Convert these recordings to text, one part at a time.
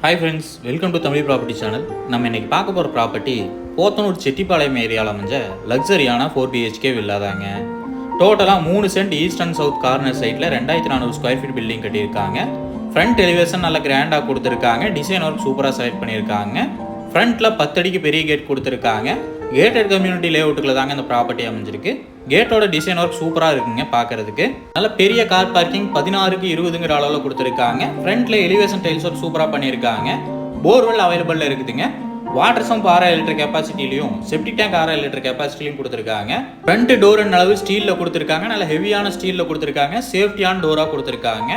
Hi friends, welcome to Tamil Property Channel. நம்ம இன்னைக்கு பார்க்க போற ப்ராப்பர்ட்டி போத்தனூர் செட்டிப்பாளையம் ஏரியால அமைஞ்ச லக்ஸரியான 4 BHK வில்லா தாங்க. டோட்டலா 3 cent east and south corner சைட்ல 2400 ஸ்கொயர் ஃபீட் பில்டிங் கட்டியிருக்காங்க. ஃப்ரண்ட் எலிவேஷன் நல்ல கிராண்டா கொடுத்திருக்காங்க. டிசைன் ஒர்க் சூப்பரா செலக்ட் பண்ணியிருக்காங்க. ஃப்ரண்ட்ல 10 அடிக்கு பெரிய கேட் கொடுத்திருக்காங்க. கேட்டட் கம்யூனிட்டி லேஅவுட்ல தாங்க இந்த ப்ராப்பர்ட்டி அமைஞ்சிருக்கு. கேட்டோட டிசைன் ஒர்க் சூப்பரா இருக்குங்க பார்க்கிறதுக்கு. நல்ல பெரிய கார் பார்க்கிங் 16க்கு 20ங்கிற அளவுல கொடுத்திருக்காங்க. ஃப்ரண்ட்ல எலிவேஷன் டைல்ஸ் ஒர்க் சூப்பரா பண்ணியிருக்காங்க. போர்வெல் அவைலபிள்ல இருக்குதுங்க. வாட்டர் சம்ப் 6000 லிட்டர் கெப்பாசிட்டிலையும் செப்டிக் டேங்க் 6000 லிட்டர் கெப்பாசிட்டிலையும் கொடுத்திருக்காங்க. ஃப்ரண்ட் டோர் அளவு ஸ்டீல்ல கொடுத்திருக்காங்க. நல்ல ஹெவியான ஸ்டீல்ல கொடுத்திருக்காங்க. சேஃப்டியான டோரா கொடுத்திருக்காங்க.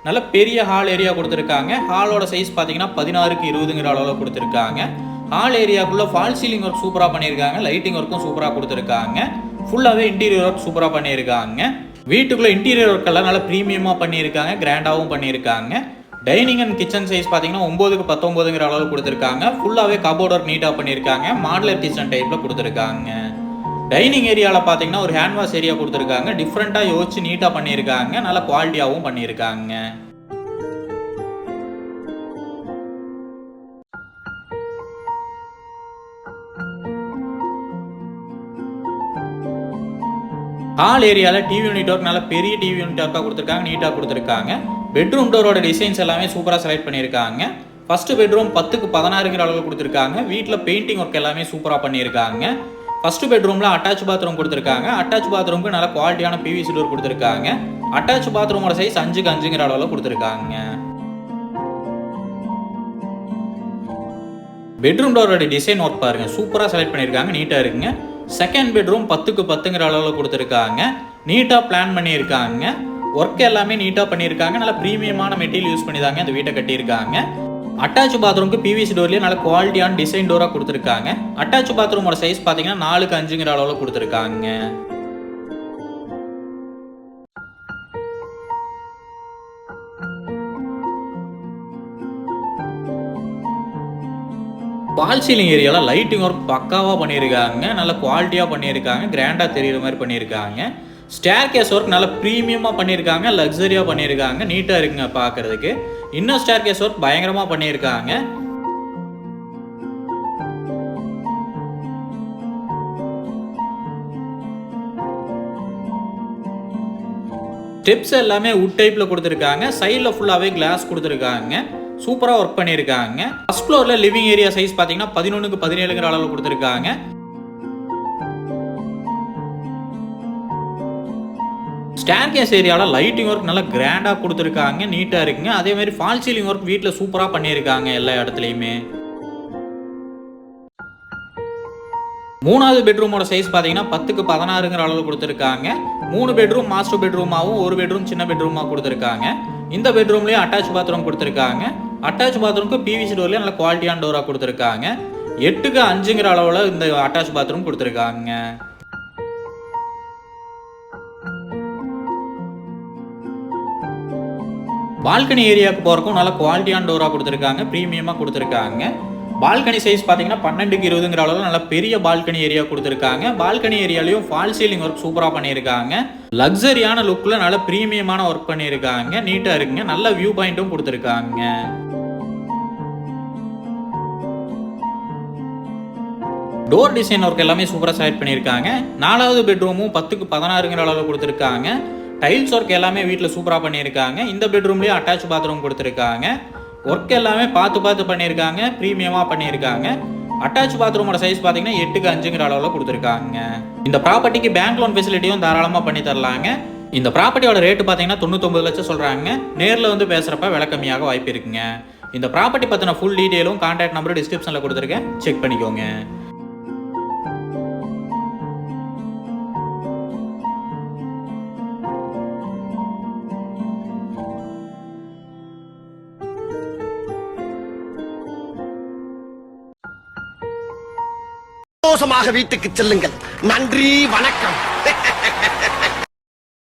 நல்ல பெரிய ஹால் ஏரியா கொடுத்திருக்காங்க. ஹாலோட சைஸ் பாத்தீங்கன்னா 16க்கு 20ங்கிற அளவுல கொடுத்திருக்காங்க. ஹால் ஏரியாக்குள்ள ஃபால் சீலிங் ஒர்க் சூப்பரா பண்ணியிருக்காங்க. லைட்டிங் ஒர்க்கும் சூப்பரா கொடுத்திருக்காங்க. ஃபுல்லாவே இன்டீரியர் ஒர்க் சூப்பரா பண்ணியிருக்காங்க. வீட்டுக்குள்ள இன்டீரியர் ஒர்க் எல்லாம் நல்ல பிரீமியமா பண்ணியிருக்காங்க. கிராண்டாவும் பண்ணியிருக்காங்க. டைனிங் அண்ட் கிச்சன் சைஸ் பாத்தீங்கன்னா 9க்கு 19ங்கிற அளவுல கொடுத்திருக்காங்க. ஃபுல்லாவே கபோர்ட் ஒர்க் நீட்டா பண்ணியிருக்காங்க. மாடுலர் கிச்சன் டைப்ல கொடுத்திருக்காங்க. டைனிங் ஏரியால பாத்தீங்கன்னா ஒரு ஹேண்ட் வாஷ் ஏரியா கொடுத்திருக்காங்க. டிஃப்ரெண்டா யோசிச்சு நீட்டா பண்ணியிருக்காங்க. நல்ல குவாலிட்டியாவும் பண்ணியிருக்காங்க. ஹால் ஏரியால டிவி யூனிட் ஒர்க் நல்ல பெரிய டிவி யூனிட் ஒர்க்கா கொடுத்திருக்காங்க. நீட்டா கொடுத்திருக்காங்க. பெட்ரூம் டோரோட டிசைன்ஸ் எல்லாமே சூப்பரா செலக்ட் பண்ணியிருக்காங்க. ஃபர்ஸ்ட் பெட்ரூம் 10க்கு 16ங்கிற அளவுல கொடுத்திருக்காங்க. வீட்ல பெயிண்டிங் ஒர்க் எல்லாமே சூப்பரா பண்ணியிருக்காங்க. ஃபர்ஸ்ட் பெட்ரூம்ல அட்டாச் பாத்ரூம் கொடுத்திருக்காங்க. அட்டாச் பாத்ரூமுக்கு நல்ல குவாலிட்டியான பிவிசி டோர் கொடுத்திருக்காங்க. அட்டாச் பாத்ரூமோட சைஸ் 5க்கு 5ங்கிற அளவுல கொடுத்திருக்காங்க. பெட்ரூம் டோரோட டிசைன் ஒர்க் பாருங்க சூப்பரா செலக்ட் பண்ணியிருக்காங்க. நீட்டா இருக்குங்க. செகண்ட் பெட்ரூம் 10க்கு 10ங்கிற அளவுல கொடுத்திருக்காங்க. நீட்டா பிளான் பண்ணியிருக்காங்க. ஒர்க் எல்லாமே நீட்டா பண்ணியிருக்காங்க. நல்ல பிரீமியமான மெட்டீரியல் யூஸ் பண்ணி தாங்க இந்த வீட்டை கட்டியிருக்காங்க. அட்டாச் பாத்ரூமுக்கு பிவிசி டோர்லயே நல்ல குவாலிட்டியான டிசைன் டோரா கொடுத்திருக்காங்க. அட்டாச் பாத்ரூமோட சைஸ் பாத்தீங்கன்னா 4க்கு 5ங்கிற அளவுல கொடுத்திருக்காங்க. வால் சீலிங் ஏரியால லைட்டிங் ஒர்க் பக்காவா பண்ணியிருக்காங்க. நல்ல குவாலிட்டியா பண்ணியிருக்காங்க. கிராண்டா தெரியுற மாதிரி பண்ணியிருக்காங்க. ஸ்டேர் கேஸ் ஒர்க் நல்ல பிரீமியமா பண்ணியிருக்காங்க. லக்ஸரியா பண்ணியிருக்காங்க. நீட்டா இருக்குங்க பார்க்கிறதுக்கு. இன்னும் ஸ்டேர் கேஸ் ஒர்க் பயங்கரமா பண்ணியிருக்காங்க. ஸ்டெப்ஸ் எல்லாமே வுட் டைப்ல கொடுத்திருக்காங்க. சைடுல ஃபுல்லாவே கிளாஸ் கொடுத்திருக்காங்க. சூப்பரா ஒர்க் பண்ணியிருக்காங்க. ஃபர்ஸ்ட் ஃப்ளோர்ல லிவிங் ஏரியா சைஸ் பாத்தீங்கன்னா 11க்கு 17ங்கிற அளவுல கொடுத்திருக்காங்க. ஸ்டேர்கேஸ் ஏரியால லைட்டிங் ஒர்க் நல்லா கிராண்டா கொடுத்திருக்காங்க. நீட்டா இருக்குங்க. அதே மாதிரி ஃபால் சீலிங் ஒர்க் வீட்ல சூப்பரா பண்ணியிருக்காங்க எல்லா இடத்துலயுமே. மூணாவது பெட்ரூமோட சைஸ் பாத்தீங்கன்னா 10க்கு 16ங்கிற அளவுல கொடுத்திருக்காங்க. 3 பெட்ரூம் மாஸ்டர் பெட்ரூமாவும் ஒரு பெட்ரூம் சின்ன பெட்ரூமா கொடுத்திருக்காங்க. இந்த பெட்ரூம்லயே அட்டாச் பாத்ரூம் கொடுத்திருக்காங்க. அட்டாச் பாத்ரூமுக்கு பிவிசி டோர்லயே நல்ல குவாலிட்டியான டோரா கொடுத்திருக்காங்க. 8க்கு 5ங்கிற அளவுல இந்த அட்டாச் பாத்ரூம் கொடுத்திருக்காங்க. பால்கனி ஏரியாவுக்கு போறதுக்கும் நல்ல குவாலிட்டியான டோரா கொடுத்திருக்காங்க. பிரீமியமா கொடுத்திருக்காங்க. பால்கனி சைஸ் பாத்தீங்கன்னா 12க்கு 20ங்கிற அளவுல நல்ல பெரிய பால்கனி ஏரியா கொடுத்திருக்காங்க. பால்கனி ஏரியாலயும் ஃபால் சீலிங் ஒர்க் சூப்பரா பண்ணியிருக்காங்க. லக்ஸரியான லுக்ல நல்ல பிரீமியமான ஒர்க் பண்ணியிருக்காங்க. நீட்டா இருக்குங்க. நல்ல வியூ பாயிண்ட்டும் கொடுத்திருக்காங்க. டோர் டிசைன் ஒர்க் எல்லாமே சூப்பரா செலக்ட் பண்ணியிருக்காங்க. 4வது பெட்ரூமும் 10க்கு 16ங்கிற அளவுல கொடுத்திருக்காங்க. டைல்ஸ் ஒர்க் எல்லாமே வீட்ல சூப்பரா பண்ணியிருக்காங்க. இந்த பெட்ரூம்லயே அட்டாச் பாத்ரூம் கொடுத்திருக்காங்க. ஒர்க் எல்லாமே பார்த்து பண்ணியிருக்காங்க. பிரீமியமா பண்ணியிருக்காங்க. அட்டாச் பாத்ரூமோட சைஸ் பாத்தீங்கன்னா 8க்கு 5ங்கிற அளவுல கொடுத்திருக்காங்க. இந்த ப்ராப்பர்ட்டிக்கு பேங்க் லோன் ஃபெசிலிட்டியும் தாராளமா பண்ணி தரலாங்க. இந்த ப்ராப்பர்ட்டியோட ரேட் பாத்தீங்கன்னா 99 லட்சம் சொல்றாங்க. நேர்ல வந்து பேசுறப்ப விலை கம்மியாக வாய்ப்பு இருக்குங்க. இந்த ப்ராப்பர்ட்டி பத்தின ஃபுல் டீடைலும் கான்டாக்ட் நம்பர் டிஸ்கிரிப்ஷன்ல கொடுத்திருக்கேன். செக் பண்ணிக்கோங்க. சந்தோஷமாக வீட்டுக்கு செல்லுங்கள். நன்றி, வணக்கம்.